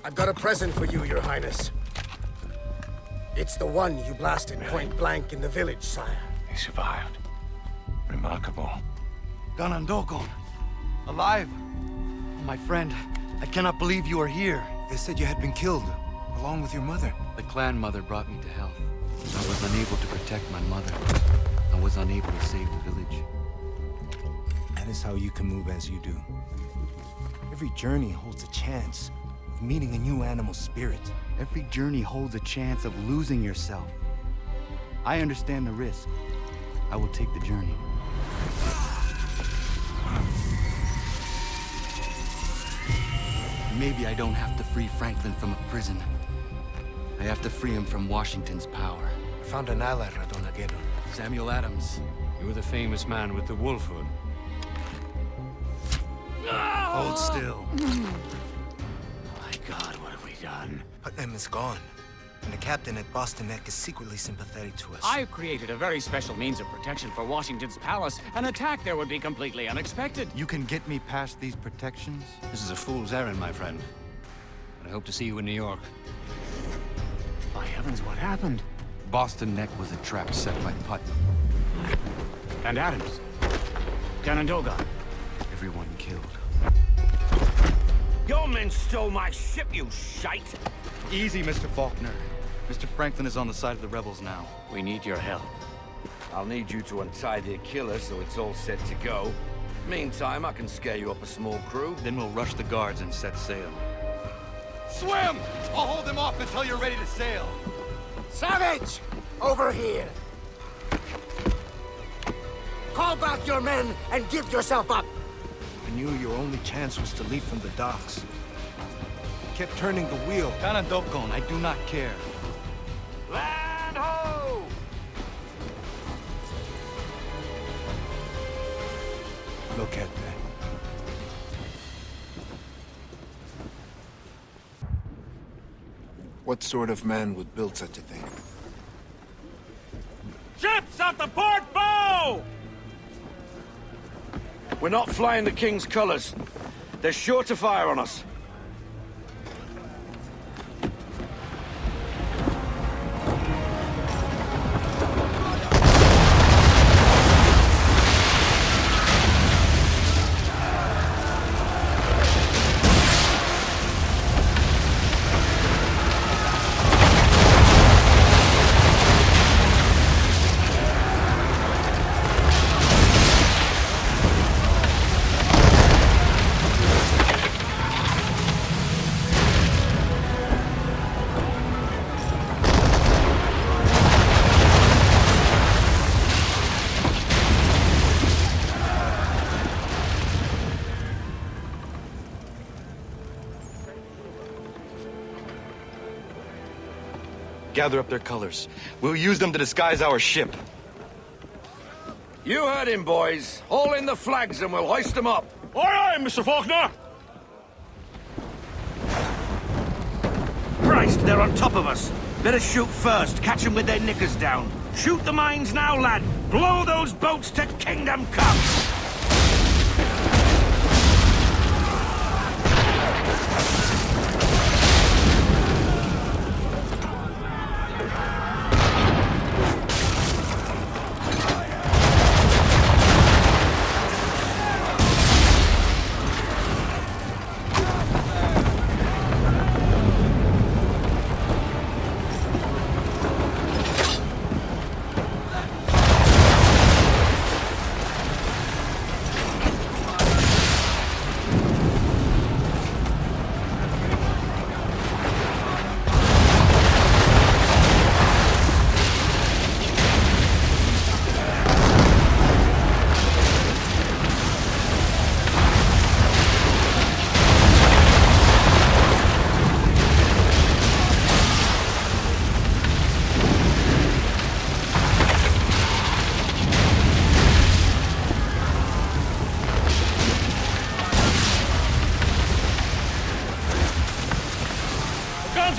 I've got a present for you, Your Highness. It's the one you blasted point blank in the village, sire. He survived. Remarkable. Ganondokon, alive. Oh, my friend, I cannot believe you are here. They said you had been killed, along with your mother. The clan mother brought me to health. I was unable to protect my mother. I was unable to save the village. That is how you can move as you do. Every journey holds a chance of meeting a new animal spirit. Every journey holds a chance of losing yourself. I understand the risk. I will take the journey. Maybe I don't have to free Franklin from a prison. I have to free him from Washington's power. I found an ally, Radonageddon. Samuel Adams. You were the famous man with the wolf hood. Hold still. My God, what have we done? Putnam is gone, and the captain at Boston Neck is secretly sympathetic to us. I've created a very special means of protection for Washington's palace. An attack there would be completely unexpected. You can get me past these protections? This is a fool's errand, my friend. But I hope to see you in New York. By heavens, what happened? Boston Neck was a trap set by Putnam. And Adams. Ganondorf. Everyone killed. Your men stole my ship, you shite! Easy, Mr. Faulkner. Mr. Franklin is on the side of the rebels now. We need your help. I'll need you to untie the Achilles so it's all set to go. Meantime, I can scare you up a small crew. Then we'll rush the guards and set sail. Swim! I'll hold them off until you're ready to sail. Savage! Over here! Call back your men and give yourself up! I knew your only chance was to leave from the docks. You kept turning the wheel. Ganondokon, I do not care. Land ho! Look at that. What sort of man would build such a thing? Ships at the port bow! We're not flying the King's colors. They're sure to fire on us. Gather up their colors. We'll use them to disguise our ship. You heard him, boys. Haul in the flags and we'll hoist them up. Aye, aye, Mr. Faulkner! Christ, they're on top of us. Better shoot first, catch them with their knickers down. Shoot the mines now, lad. Blow those boats to Kingdom Come.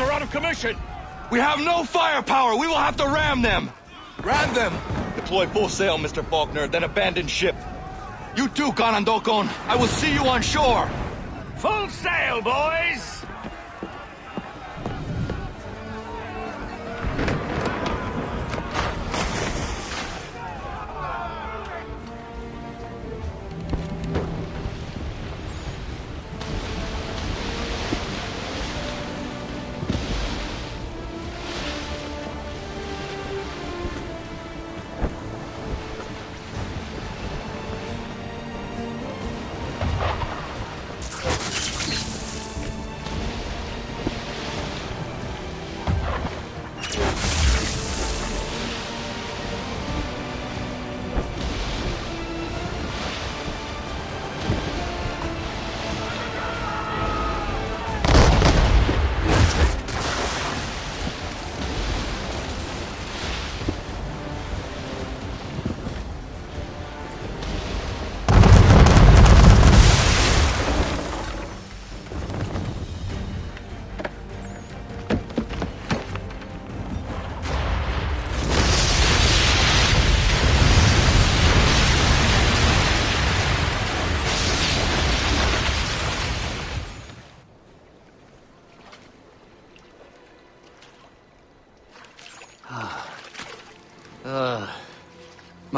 Are out of commission! We have no firepower! We will have to ram them! Ram them! Deploy full sail, Mr. Faulkner, then abandon ship. You too, Ganondokon! I will see you on shore! Full sail, boys!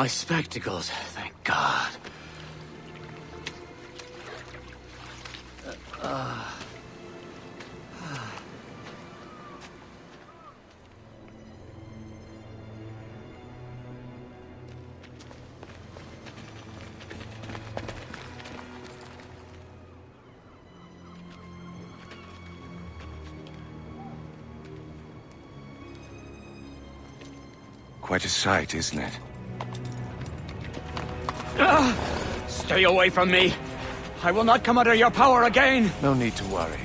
my spectacles, thank God. Quite a sight, isn't it? Stay away from me! I will not come under your power again! No need to worry.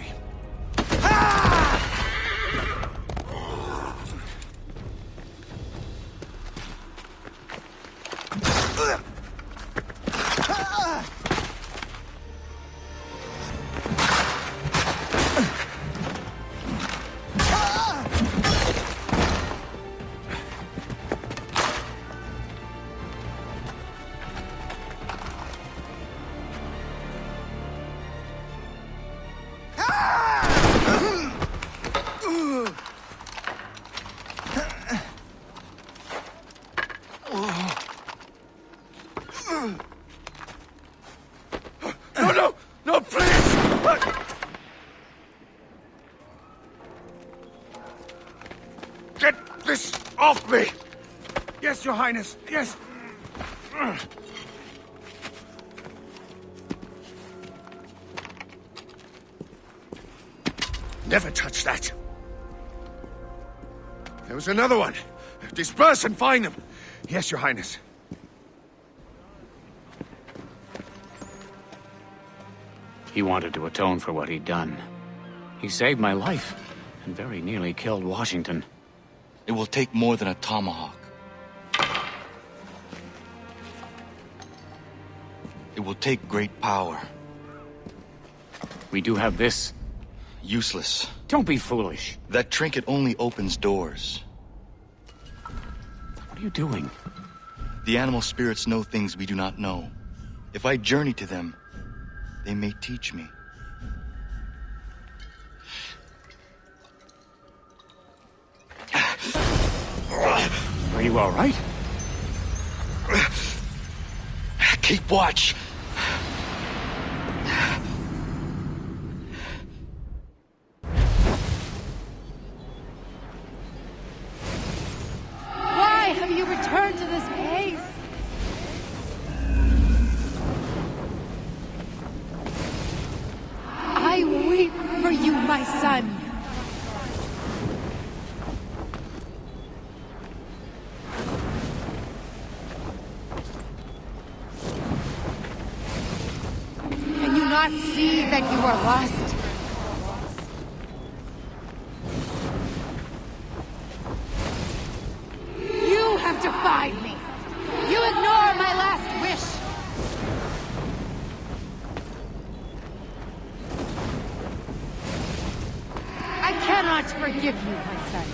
No, please! Get this off me! Yes, Your Highness, yes. Never touch that. There was another one. Disperse and find them. Yes, Your Highness. He wanted to atone for what he'd done. He saved my life, and very nearly killed Washington. It will take more than a tomahawk. It will take great power. We do have this. Useless. Don't be foolish. That trinket only opens doors. What are you doing? The animal spirits know things we do not know. If I journey to them, they may teach me. Are you all right? Keep watch. Why have you returned to this place? I weep for you, my son. Can you not see that you are lost? You have defied me. You ignore my last wish. I cannot forgive you, my son.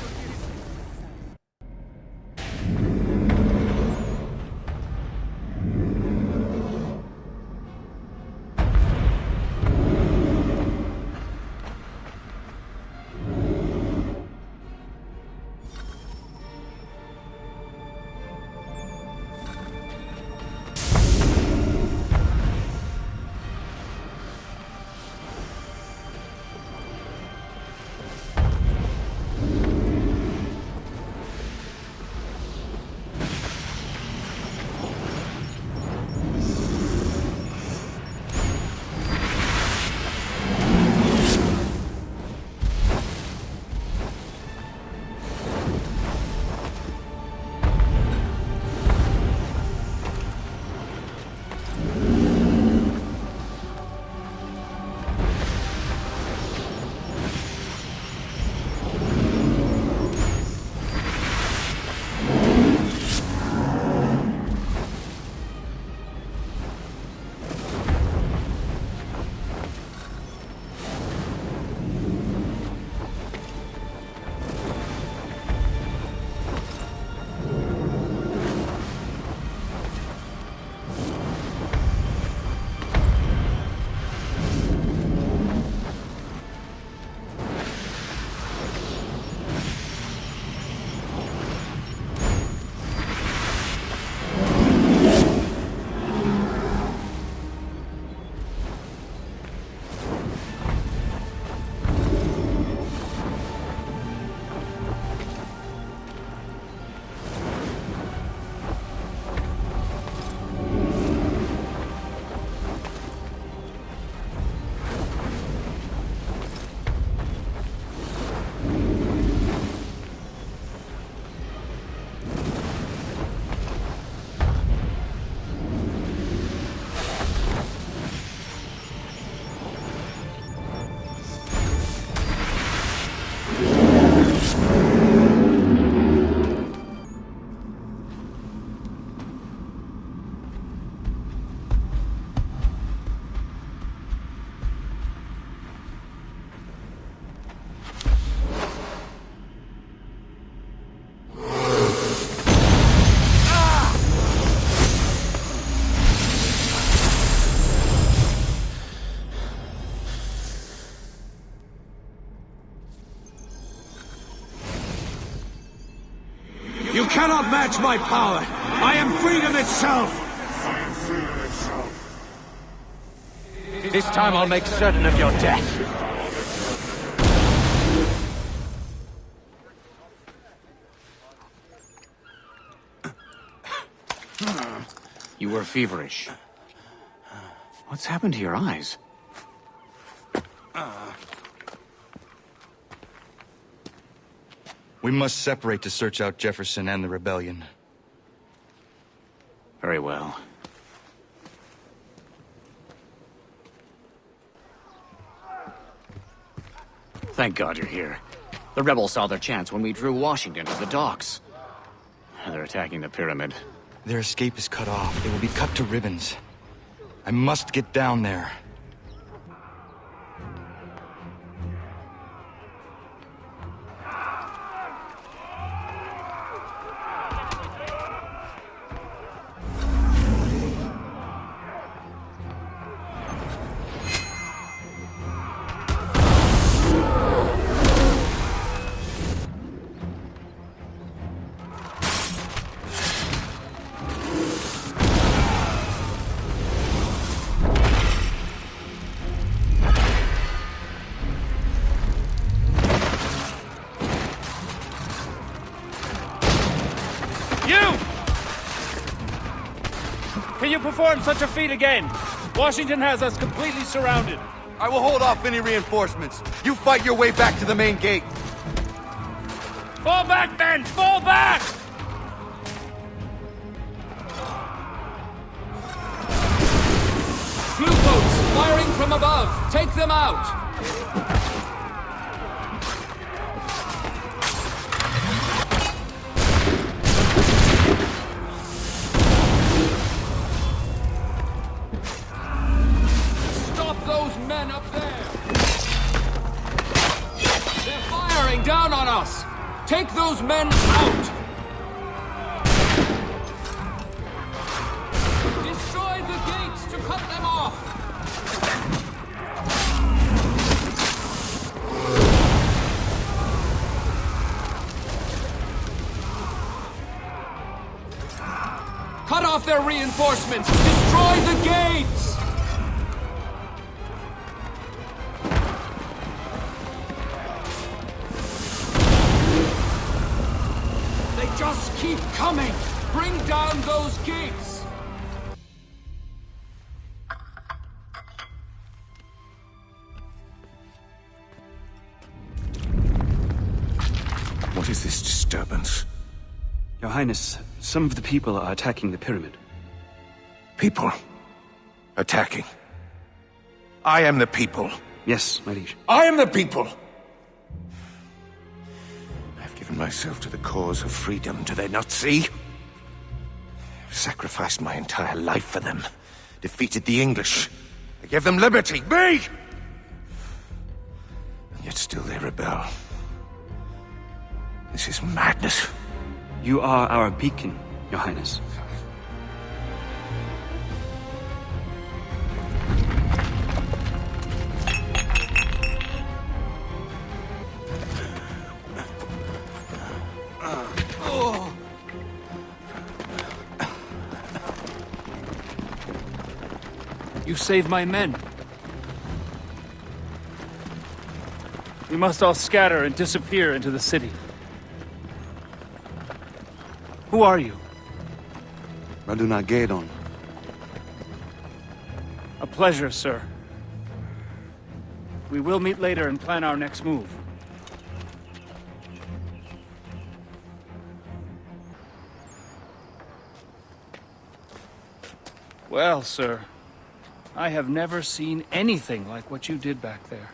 cannot match my power. I am freedom itself. This time I'll make certain of your death. You were feverish. What's happened to your eyes? We must separate to search out Jefferson and the rebellion. Very well. Thank God you're here. The rebels saw their chance when we drew Washington to the docks. They're attacking the pyramid. Their escape is cut off. They will be cut to ribbons. I must get down there. Can you perform such a feat again? Washington has us completely surrounded. I will hold off any reinforcements. You fight your way back to the main gate. Fall back, men! Fall back! Blue boats firing from above. Take them out. Men up there! They're firing down on us! Take those men out! Destroy the gates to cut them off! Cut off their reinforcements! Destroy the gates! Just keep coming! Bring down those gates! What is this disturbance? Your Highness, some of the people are attacking the pyramid. People? Attacking? I am the people. Yes, my liege. I am the people! Given myself to the cause of freedom, do they not see? I've sacrificed my entire life for them. Defeated the English. I gave them liberty. Me! And yet still they rebel. This is madness. You are our beacon, Your Highness. You saved my men. We must all scatter and disappear into the city. Who are you? Radunagedon. A pleasure, sir. We will meet later and plan our next move. Well, sir. I have never seen anything like what you did back there.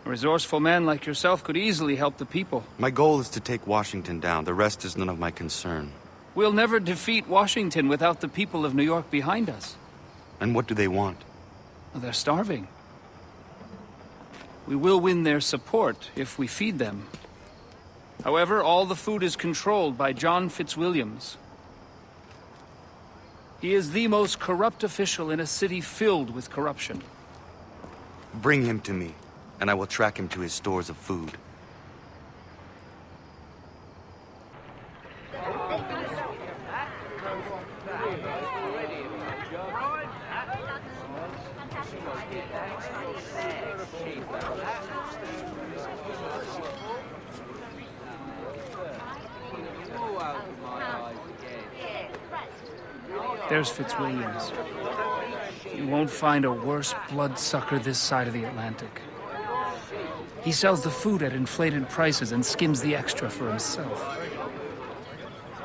A resourceful man like yourself could easily help the people. My goal is to take Washington down. The rest is none of my concern. We'll never defeat Washington without the people of New York behind us. And what do they want? They're starving. We will win their support if we feed them. However, all the food is controlled by John Fitzwilliams. He is the most corrupt official in a city filled with corruption. Bring him to me, and I will track him to his stores of food. There's Fitzwilliams. You won't find a worse bloodsucker this side of the Atlantic. He sells the food at inflated prices and skims the extra for himself.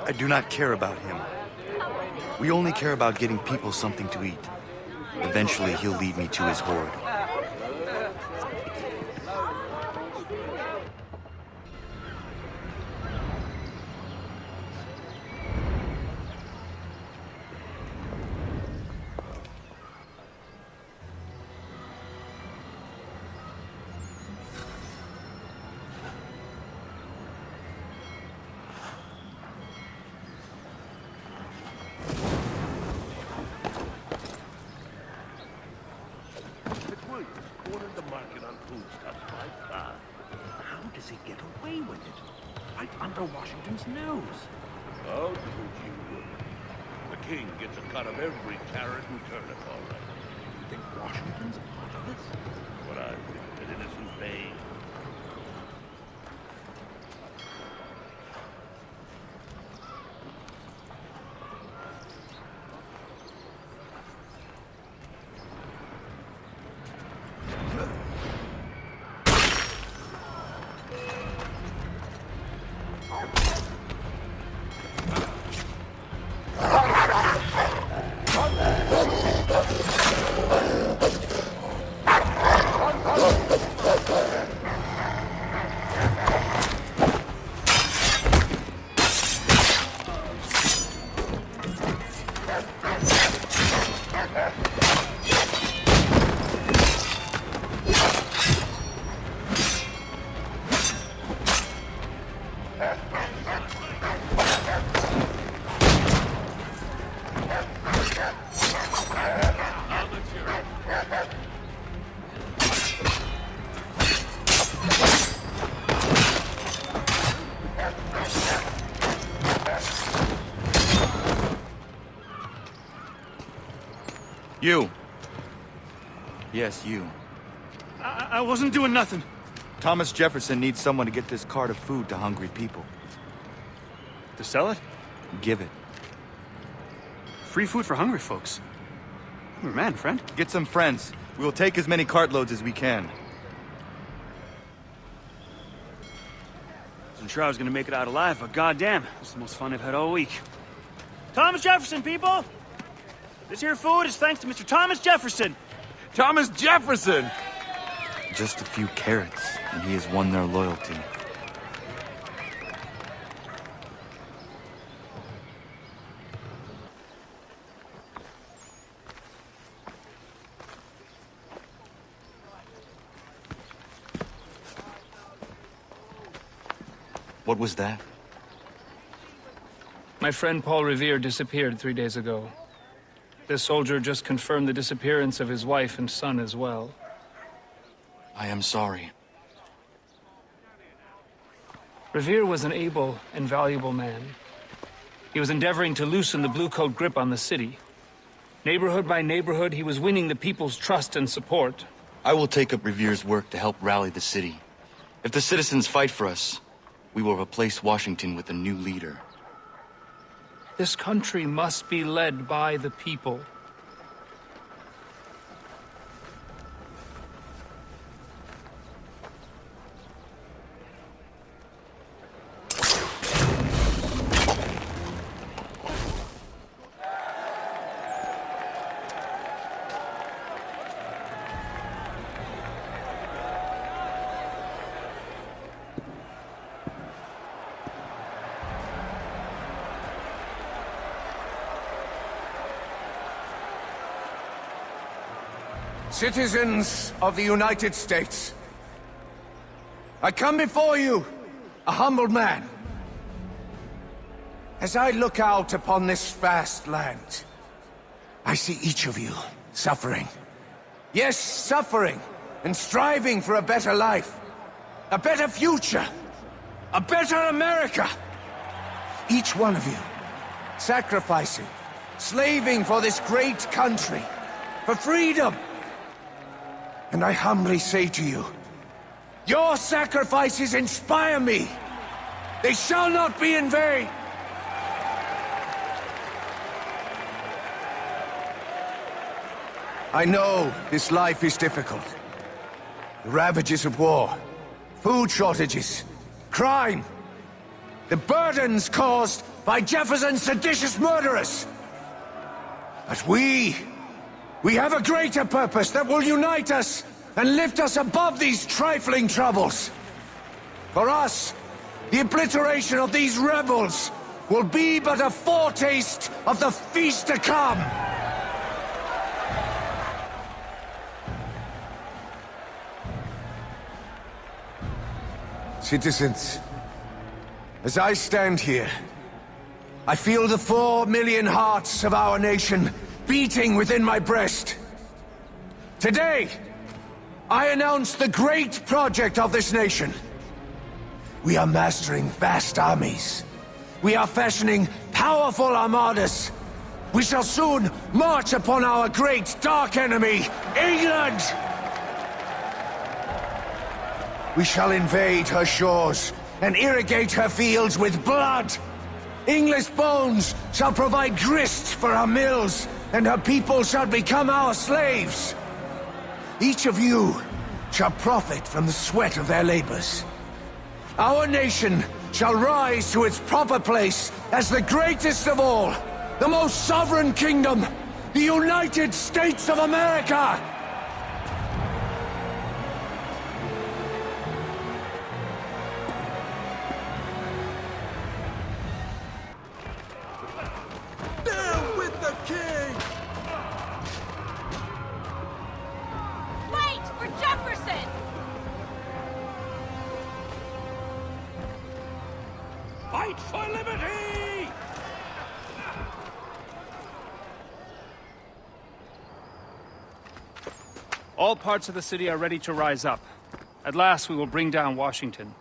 I do not care about him. We only care about getting people something to eat. Eventually, he'll lead me to his horde. How does he get away with it? Right under Washington's nose. How would you would? The king gets a cut of every carrot and turnip, all right. You think Washington's part of this? What I think, an innocent babe. You. Yes, you. I wasn't doing nothing. Thomas Jefferson needs someone to get this cart of food to hungry people. To sell it? Give it. Free food for hungry folks. I'm your man, friend. Get some friends. We will take as many cartloads as we can. Wasn't sure I was gonna make it out alive, but goddamn, it's the most fun I've had all week. Thomas Jefferson, people! This here food is thanks to Mr. Thomas Jefferson. Thomas Jefferson! Just a few carrots, and he has won their loyalty. What was that? My friend Paul Revere disappeared 3 days ago. This soldier just confirmed the disappearance of his wife and son as well. I am sorry. Revere was an able and valuable man. He was endeavoring to loosen the Blue Coat grip on the city. Neighborhood by neighborhood, he was winning the people's trust and support. I will take up Revere's work to help rally the city. If the citizens fight for us, we will replace Washington with a new leader. This country must be led by the people. Citizens of the United States, I come before you, a humble man. As I look out upon this vast land, I see each of you suffering. Yes, suffering, and striving for a better life, a better future, a better America. Each one of you, sacrificing, slaving for this great country, for freedom. And I humbly say to you, your sacrifices inspire me. They shall not be in vain. I know this life is difficult. The ravages of war, food shortages, crime, the burdens caused by Jefferson's seditious murderers. But we have a greater purpose that will unite us and lift us above these trifling troubles. For us, the obliteration of these rebels will be but a foretaste of the feast to come. Citizens, as I stand here, I feel the 4 million hearts of our nation beating within my breast. Today, I announce the great project of this nation. We are mastering vast armies. We are fashioning powerful armadas. We shall soon march upon our great dark enemy, England! We shall invade her shores and irrigate her fields with blood. English bones shall provide grist for our mills, and her people shall become our slaves. Each of you shall profit from the sweat of their labors. Our nation shall rise to its proper place as the greatest of all, the most sovereign kingdom, the United States of America! Down with the king! Fight for Jefferson! Fight for liberty! All parts of the city are ready to rise up. At last we will bring down Washington.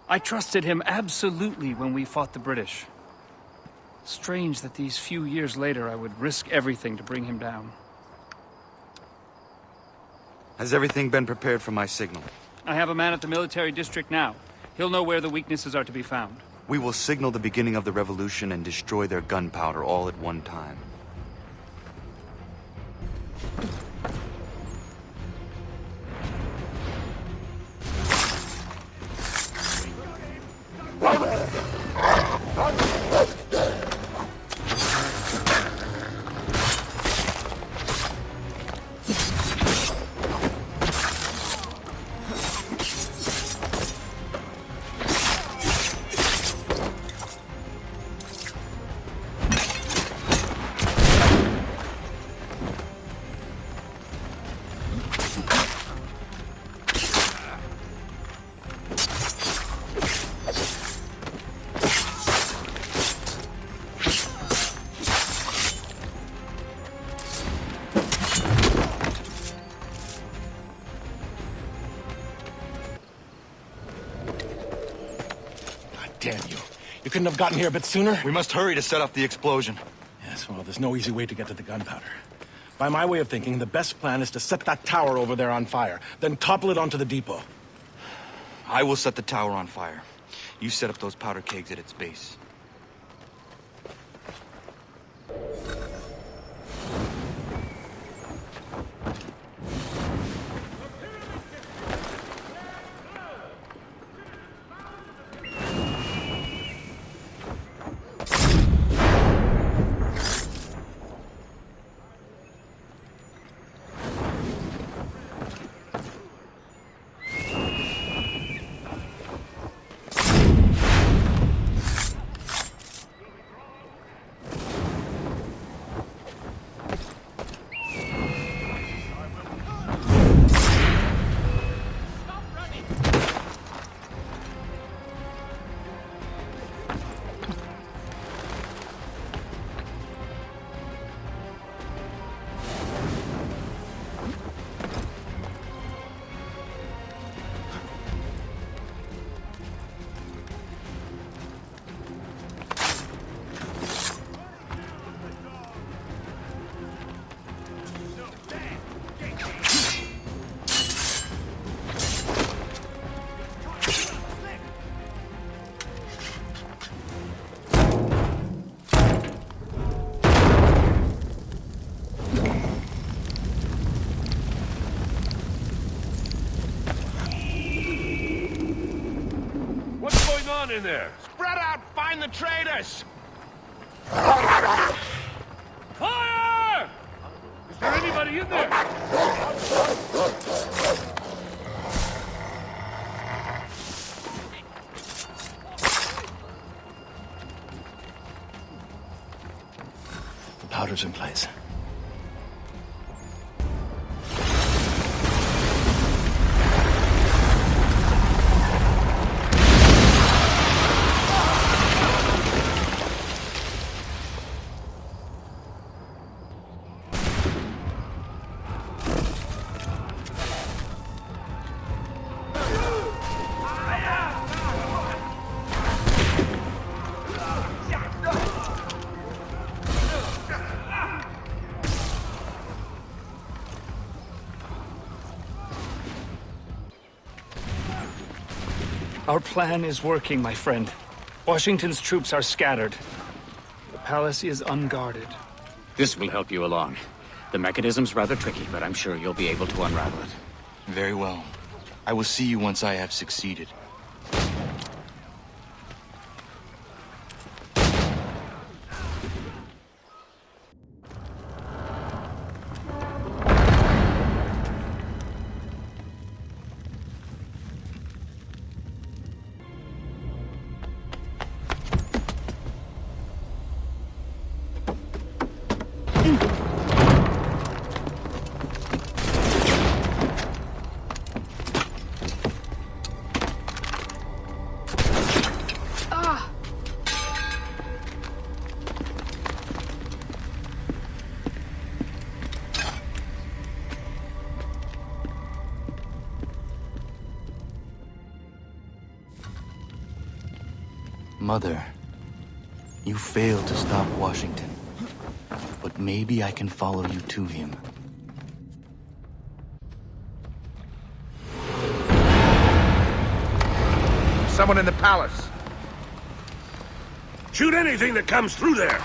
I trusted him absolutely when we fought the British. Strange that these few years later I would risk everything to bring him down. Has everything been prepared for my signal? I have a man at the military district now. He'll know where the weaknesses are to be found. We will signal the beginning of the revolution and destroy their gunpowder all at one time. Damn you. You couldn't have gotten here a bit sooner? We must hurry to set off the explosion. Yes, well, there's no easy way to get to the gunpowder. By my way of thinking, the best plan is to set that tower over there on fire, then topple it onto the depot. I will set the tower on fire. You set up those powder kegs at its base. on in there? Spread out, find the traitors! Fire! Is there anybody in there? The powder's in place. Our plan is working, my friend. Washington's troops are scattered. The palace is unguarded. This will help you along. The mechanism's rather tricky, but I'm sure you'll be able to unravel it. Very well. I will see you once I have succeeded. Mother, you failed to stop Washington, but maybe I can follow you to him. Someone in the palace. Shoot anything that comes through there!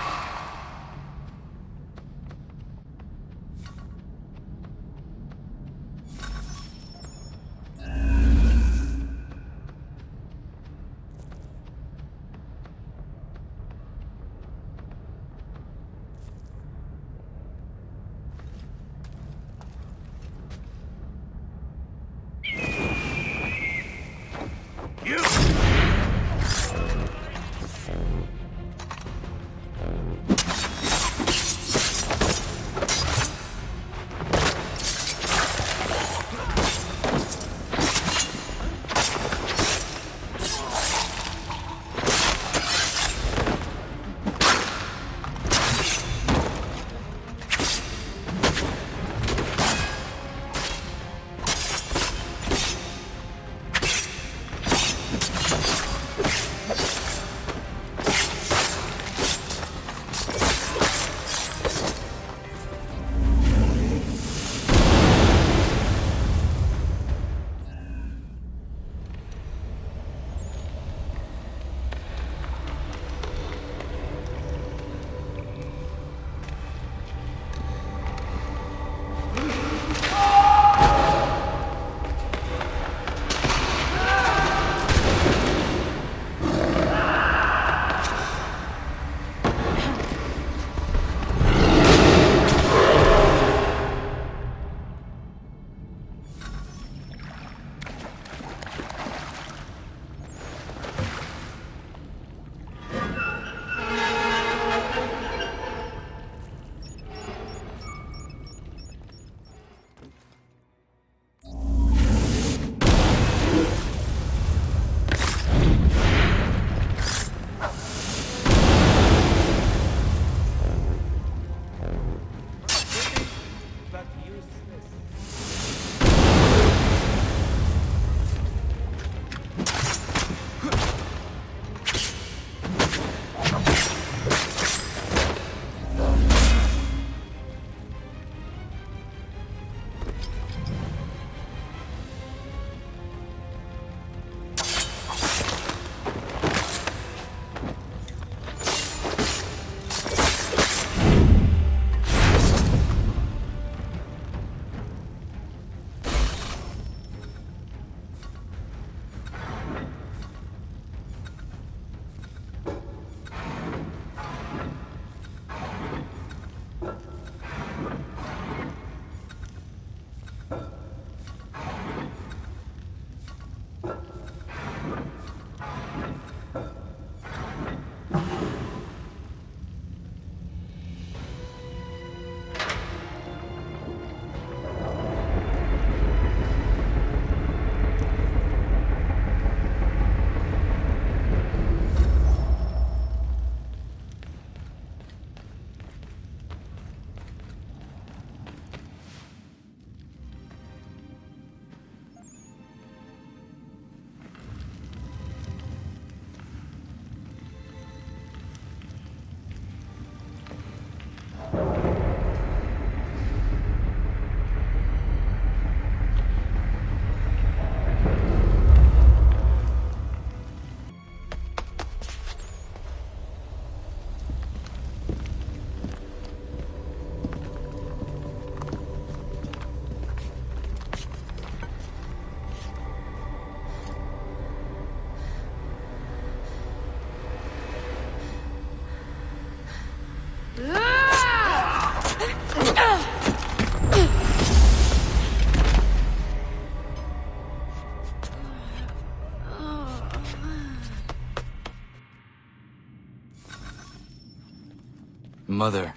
Mother,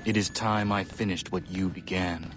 it is time I finished what you began.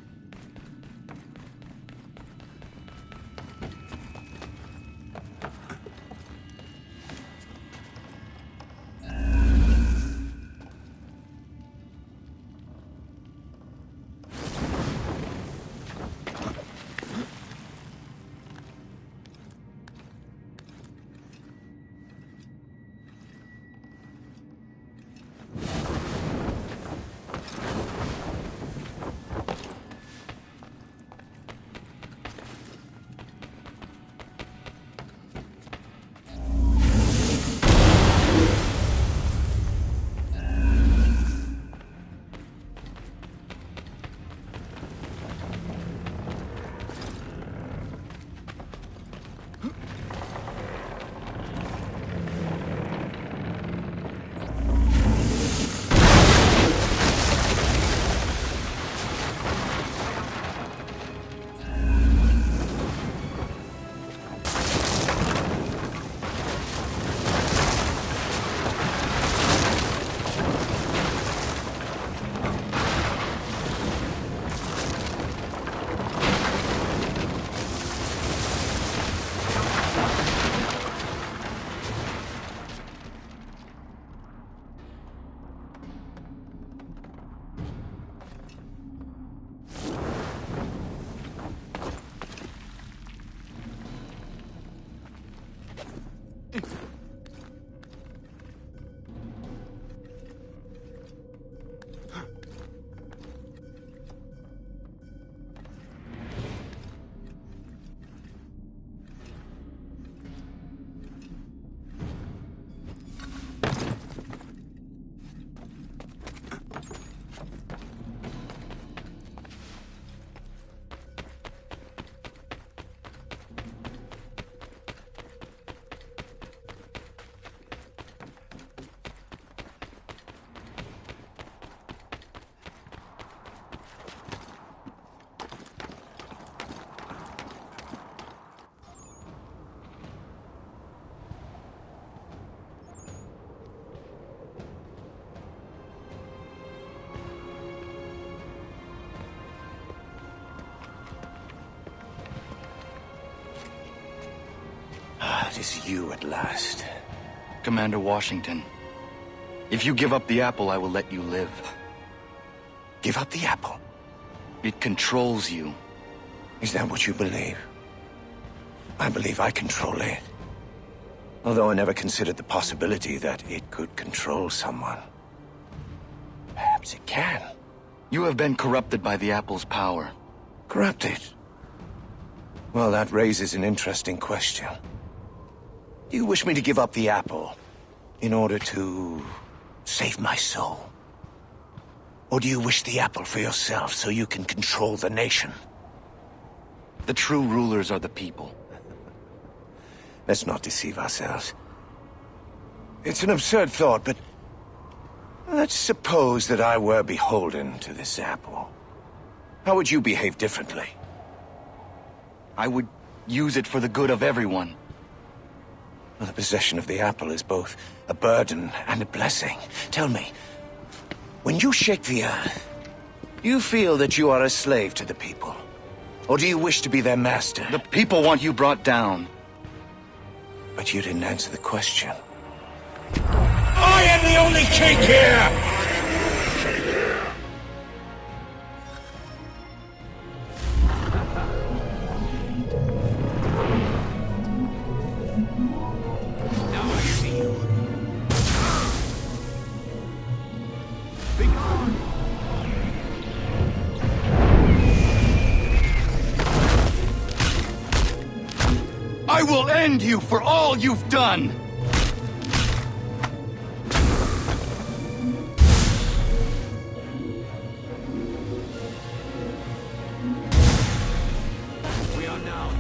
It is you at last. Commander Washington, if you give up the apple, I will let you live. Give up the apple? It controls you. Is that what you believe? I believe I control it. Although I never considered the possibility that it could control someone. Perhaps it can. You have been corrupted by the apple's power. Corrupted? Well, that raises an interesting question. Do you wish me to give up the apple in order to save my soul? Or do you wish the apple for yourself so you can control the nation? The true rulers are the people. Let's not deceive ourselves. It's an absurd thought, but let's suppose that I were beholden to this apple. How would you behave differently? I would use it for the good of everyone. Well, the possession of the apple is both a burden and a blessing. Tell me, when you shake the earth, do you feel that you are a slave to the people? Or do you wish to be their master? The people want you brought down. But you didn't answer the question. I am the only king here! I will end you for all you've done! We are now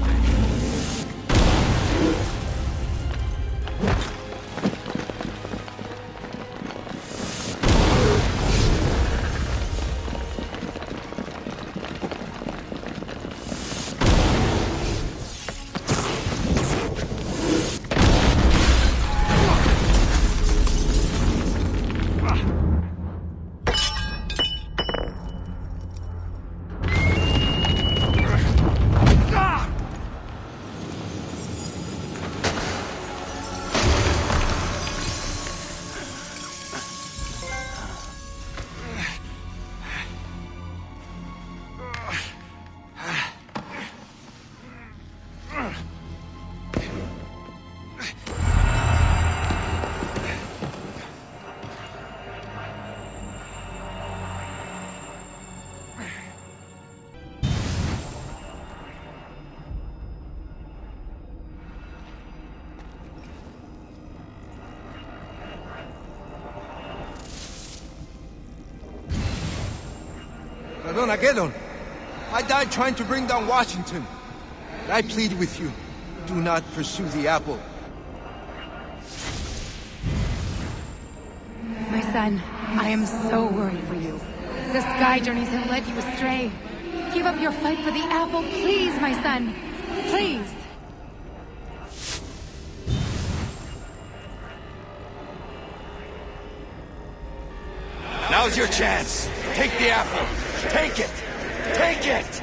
Armageddon! I died trying to bring down Washington. I plead with you, do not pursue the apple. My son, I am so worried for you. The sky journeys have led you astray. Give up your fight for the apple, please, my son. Please. Now's your chance. Take the apple. Take it. Take it!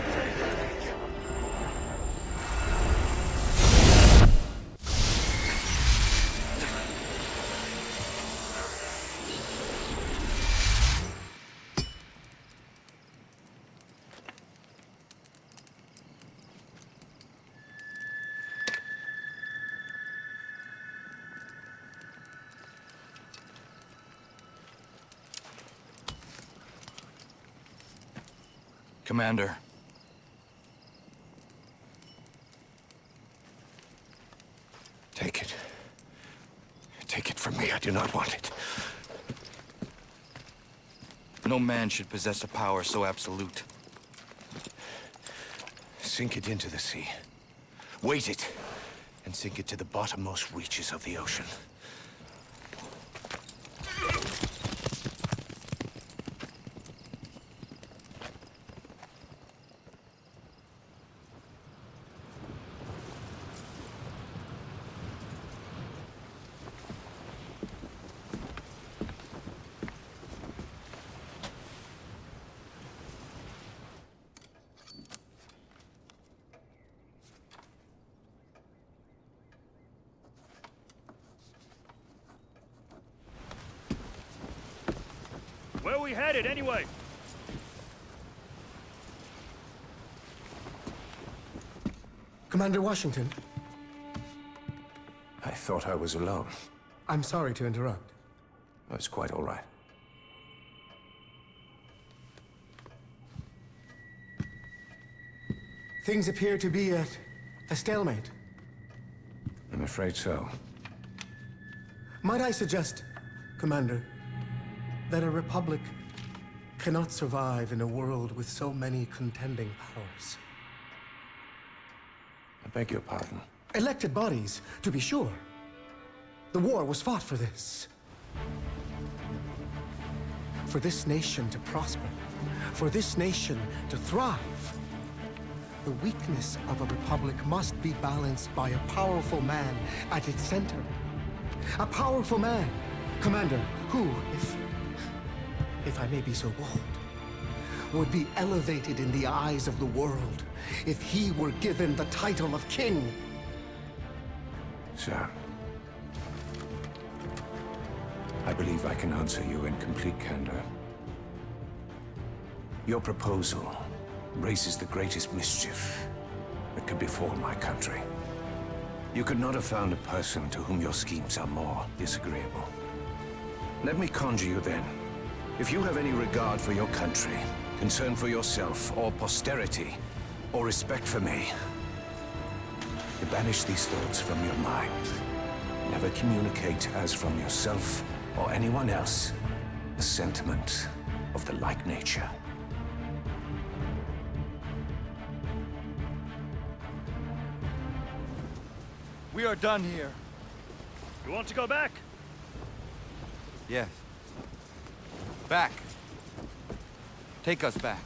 Commander. Take it. Take it from me. I do not want it. No man should possess a power so absolute. Sink it into the sea. Weight it, and sink it to the bottommost reaches of the ocean. Where are we headed, anyway? Commander Washington, I thought I was alone. I'm sorry to interrupt. That's quite all right. Things appear to be at a stalemate. I'm afraid so. Might I suggest, Commander, that a republic cannot survive in a world with so many contending powers? I beg your pardon. Elected bodies, to be sure. The war was fought for this. For this nation to prosper. For this nation to thrive. The weakness of a republic must be balanced by a powerful man at its center. A powerful man, Commander, who, if I may be so bold, would be elevated in the eyes of the world if he were given the title of king. Sir, I believe I can answer you in complete candor. Your proposal raises the greatest mischief that could befall my country. You could not have found a person to whom your schemes are more disagreeable. Let me conjure you then. If you have any regard for your country, concern for yourself, or posterity, or respect for me, to banish these thoughts from your mind. Never communicate as from yourself or anyone else a sentiment of the like nature. We are done here. You want to go back? Yes. Back. Take us back.